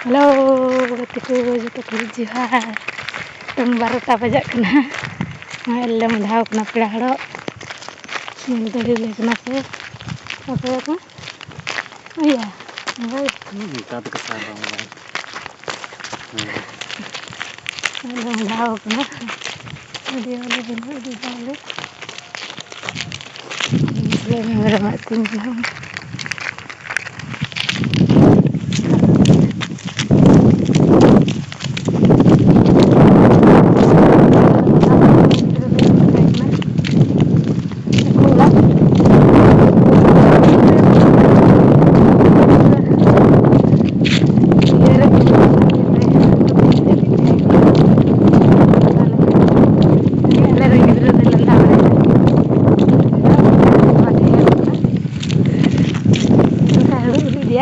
Halo, gatiku jatuh kerja. Teng 12 bajak kena. Malam dah kena pelaharo. Yang tadi le kena ke. Apa ya kan? Oh iya. Baik. Minta tu kesana. Malam dah kena. Dia benar di balik. Dia ngeremak tinggal.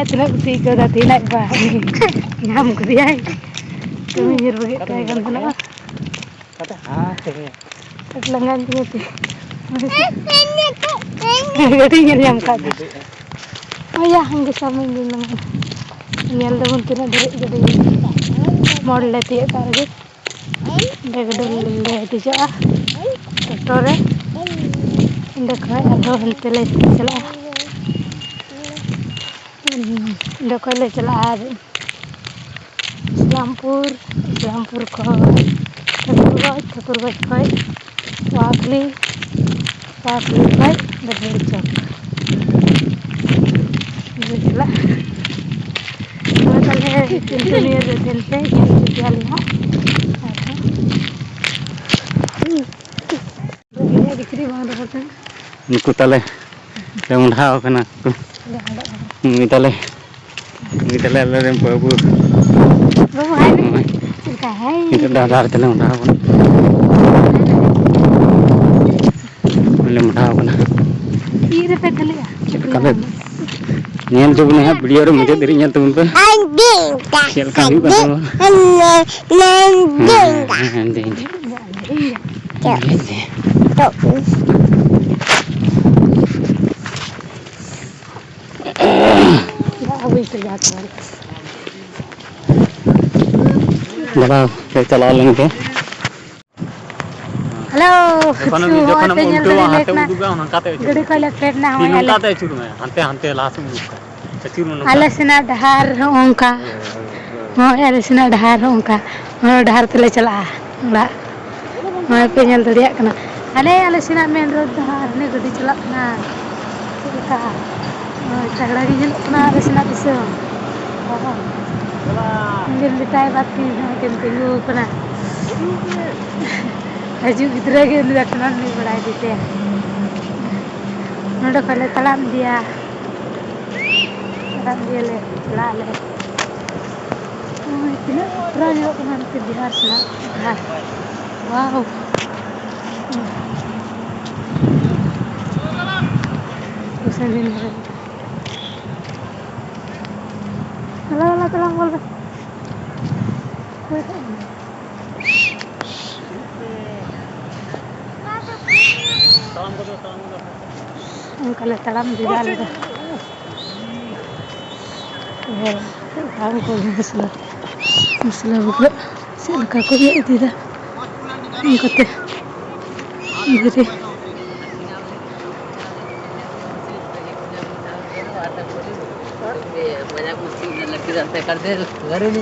Tidak putih ke dah tidak bah, ngam ke dia. Kami nyerbu kita kan sana. Kata hati. Lengan tu. Gede nyam kat. Oh ya, hang bisa main lengan. Nyal dah mungkin ada gede. Model leti tak lagi. Gede le tu jah. Traktor. Indah kau ada hantar le jalan. Indah kau le jalan. Islampur ko. Thakurgaj koi. Wakli koi. Berbeda jauh. Betul. Kalau tentunya ada tempe yang jualnya. Begini dikiri bang dapat. Niku tale. Yang dah kena. Mitale le rempo bu. Bawa hai. Cerita hai. Itu dah tale dah pun. Dah kena. Iya pedal ya. Kalau nyel tu punya video ru macam diri nyel tu pun. Anjing. Sial kami kan tu. Anjing. Dah, kita चला लेंगे. Halo. Jokhan हम उल्टो हाथे उड़ूगा हम काते. Gede kau lihat na तीनों काते चुरू में. हंते लास्ट में उड़ूगा. चुरू में. Ala sena dahar ongka. Oh, ala sena dahar ongka. Oh, dahar tu le chala. Enggak. Mau penyel teriak kena. Ala sena main road dahar ni gede chala kena. Kita. Oh, cagda di jalan kena ala sena bisa. Oh. Mungkin ditai bati mungkin tinggu kena. Aju gidra ke lihat kena ni berai dite. Noda kale talam dia le chala le. Oh, ini raya kena ke Bihar sana. Wow. Usahain ni. Halo, tolong bol. Kalau talam di dalam tu. Tahu kau masalah bukan. Siapa kau dia itu dah. Ini kata. Jadi. banyak mesti lagi sampai kerja hari ini.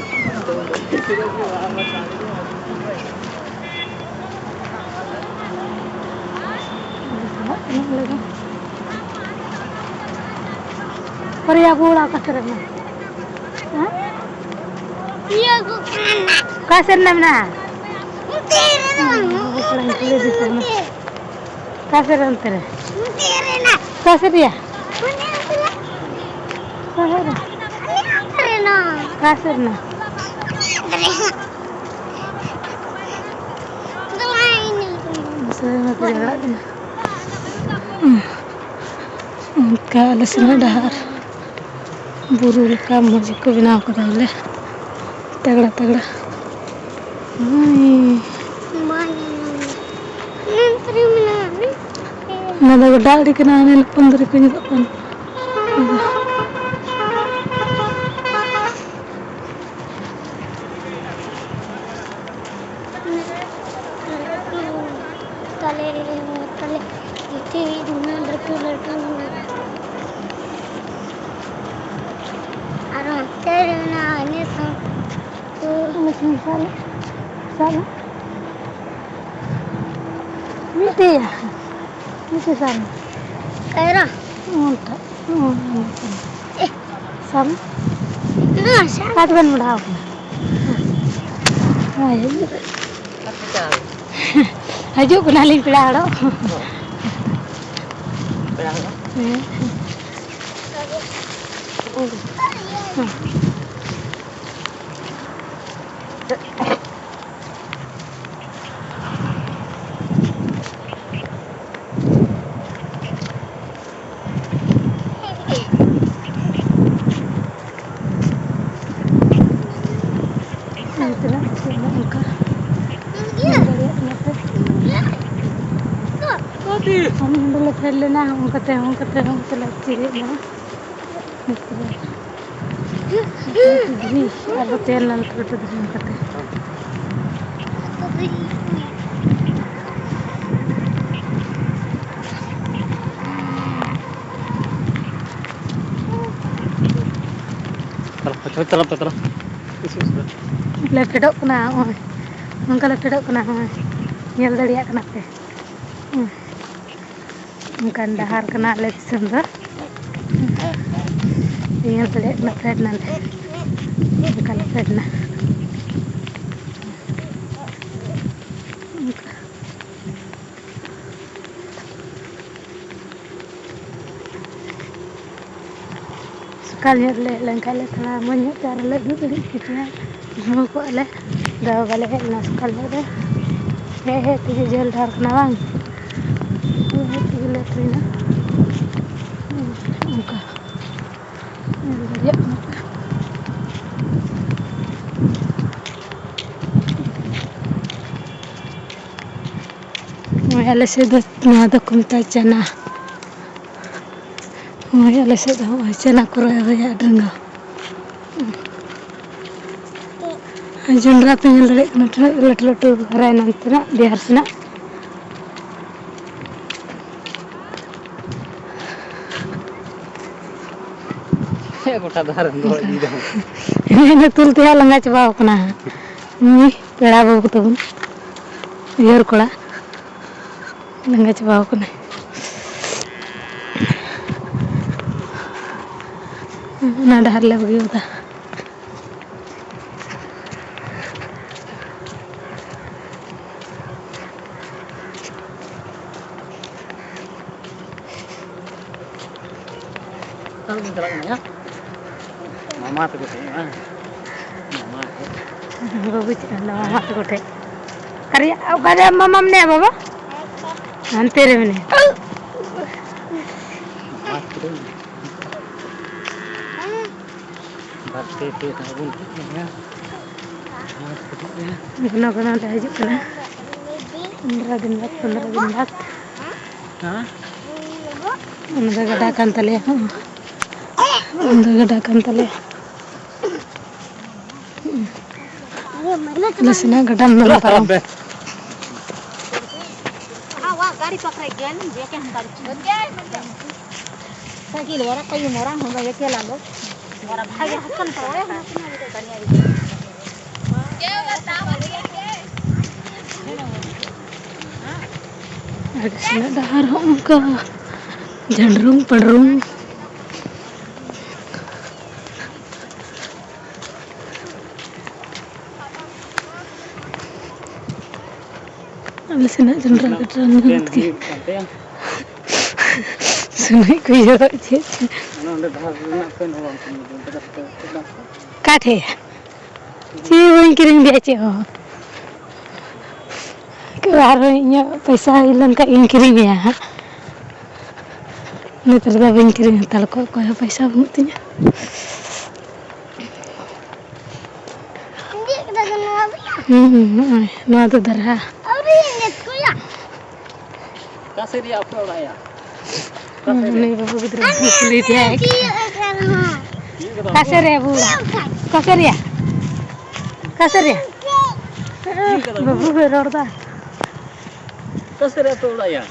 Korea bola kasar na. Iya tu. Kasar na na. Kasar antar. Kasar ya. Kasar na. Saya nak jalan. Kalau sini dahar. Buru kamu jika bina aku dah le. Tagda. Nada gedal di kena ni lepas dari kunjungan. tale itu dengan latu arah terna ini Macam salah. Salah. Mesti ya. Mesti sama. kaira Entah. Sama. nah saya Katakan mudah apa? Ayo. Ayo kenalin pelado. हम बोले फिर लेना हम कहते लग चिरे ना अब तेल नल तो हम कहते Terus. लेफ्टडो कना ओय उनका लेफ्टडो कना ओय ñel dariya kana pe उनका डहार कना ले संदा ñel dariya kana fedna उनका fedna sekali le lengkali kala monyo cara le dulu kita mau kok le dah balik nas sekali deh tujuh jel dar kena bang tujuh letrina muka lihat muka Ala se nada kumta chana ala se chana kuro ya drenga Junra pengen lele rai nanti na biar sina Kota daharan dua di dah. ini tul tiya langa coba kena ini pera babu tebun biar kola langa coba kena nada hal lagi udah Kalau jalannya mama tuh katanya. Mama. babu cina mama tuh kote karya mama mne baba nanti mne Mama tuh. Batte tabun ya. Guna dah hidup kena 15 दिन बाद Hah? उनका गड्ढा कंतले उनका गड्ढा कंतले लसना गड्ढा में लगा wah gaari pakai gan dia kan hantar sakit orang kayu orang hamba ya lalu orang bahaya kan tahu ya ada sana dahar uनका झंडरूं पड़रूं Alasnya jendera kecil nanti. Sungai kuyo aja. Kate. Sih mau kirim dia aja. Keluarnya पैसा hilang kak yang kirim ya. Ini terus yang kirim tal kok kayak पैसा buktinya. Ini kita kenal Nah itu darah. Kasih dia apa lah ya? Ini babu betul kulit ya. Kasar ya bu. Kasar ya. Kasar ya. Babu berorda. कसरे तोड़ा या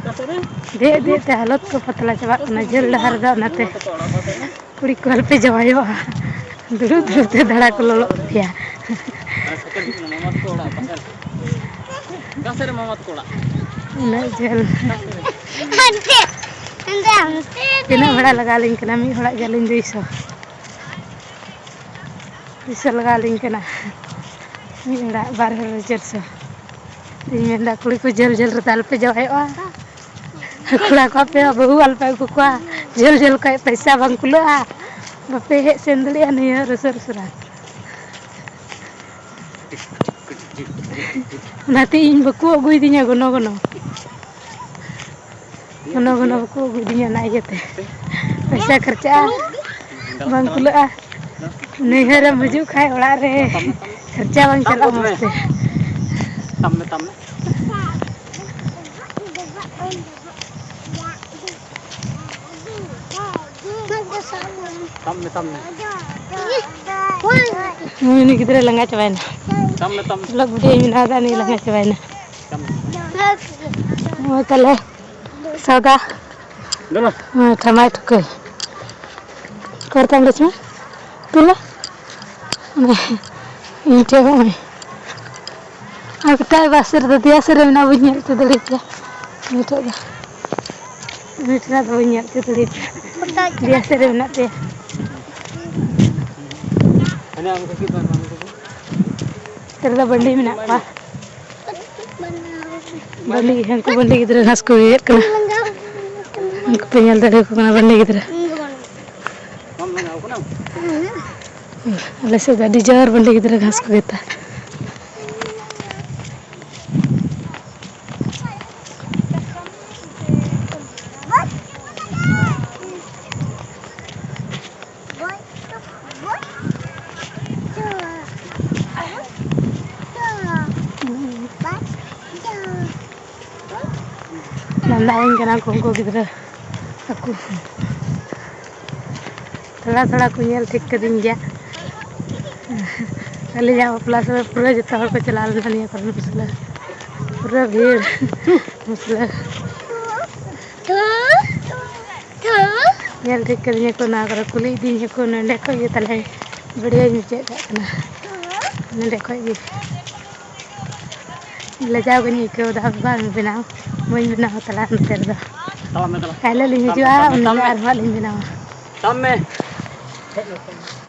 कसरे दे दे ते हालत को पतला चबाक ना झेल डहर दा नाते कुड़ी को हल पे जवायो दुरु दुरु ते धड़ा को लोलो पिया कसरे मामत कोड़ा ना झेल तीना बड़ा लगा लिंग कना मी हड़ा गलिंग 200 लगा लिंग कना मी हड़ा 1200 तीन मेंदा कुड़ी को झेल झेल रताल पे जवायो कुड़ा को पे बहु अल पे को झेल झेल का पैसा बंकुला बापे हे सेंदलिया नहीं रसर रसरा नाती इन बको अगुई दिnya gono gono बको अगुई दिnya ना इयते पैसा खर्चा बंकुला नहीं रे मजू खाए ओड़ा रे खर्चा बंग चला मस्ते तम ini kita lengah cobain log video ini ada nih lengah cobain mau tele sauda tomato ke kortam lecma pula ini cewek aku tahu basir tadi asal mina bunyi itu dari dia itu dah ini tidak bunyi itu dari dia asal mina dia terda bandi mina apa bandi yang ku bandi gitu nas ku ya kena aku penyal tadi aku kena bandi gitu alas sudah dijar bandi gitu nas ku kita nandain kena kongko gitu aku थोड़ा को nyel ठीक कर दिन गया कल जहाँ plus पूरा जितना हर को चला लेना नहीं करना मसला पूरा भीड़ मसला nyel ठीक कर दिन को ना कर कुली दिन को नंदे को ये तले बढ़िया नीचे जाना नंदे को ये ले जाओ गनी के उधर बाहर में बनाओ मैं बनाओ तला अंदर दा कल ले जो आ उन्हें आर वाले बनाओ